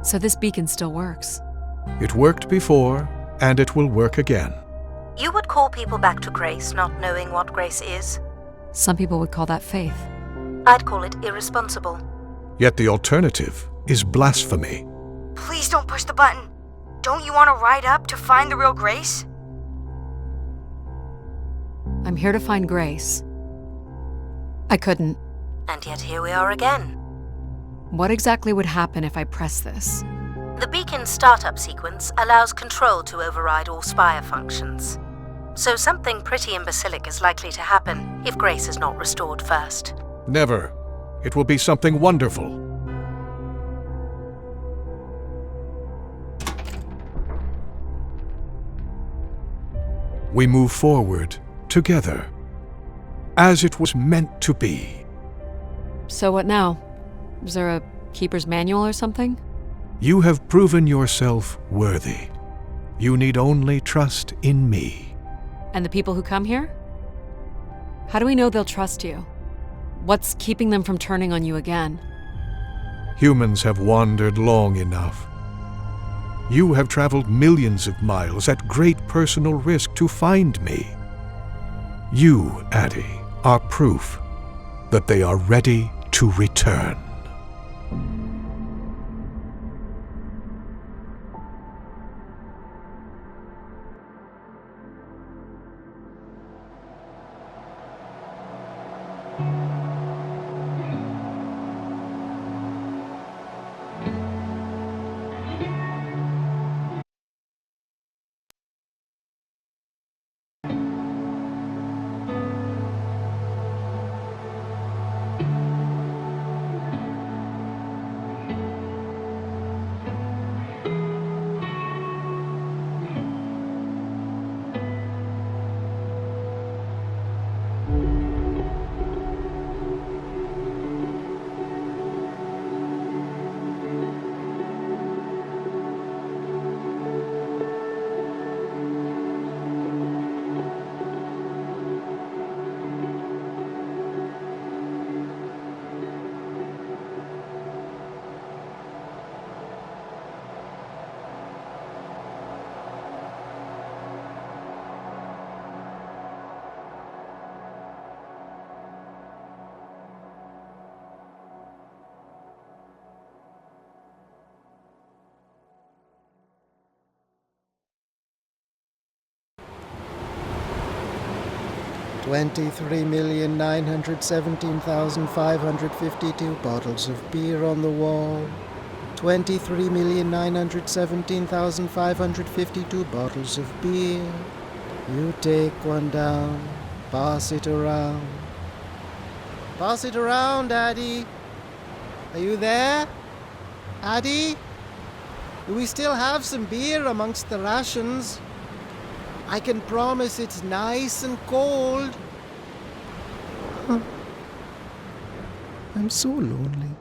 So this beacon still works. It worked before, and it will work again. You would call people back to grace not knowing what grace is? Some people would call that faith. I'd call it irresponsible. Yet the alternative is blasphemy. Please don't push the button. Don't you want to ride up to find the real grace? I'm here to find grace. I couldn't. And yet here we are again. What exactly would happen if I press this? The beacon startup sequence allows control to override all Spire functions. So something pretty imbecilic is likely to happen if grace is not restored first. Never. It will be something wonderful. We move forward together, as it was meant to be. So what now? Is there a keeper's manual or something? You have proven yourself worthy. You need only trust in me. And the people who come here? How do we know they'll trust you? What's keeping them from turning on you again? Humans have wandered long enough. You have traveled millions of miles at great personal risk to find me. You, Addie, are proof that they are ready to return. $23,917,552 bottles of beer on the wall. 23,917,552 bottles of beer. You take one down, pass it around. Pass it around, Addie. Are you there? Addie? Do we still have some beer amongst the rations? I can promise it's nice and cold. I'm so lonely.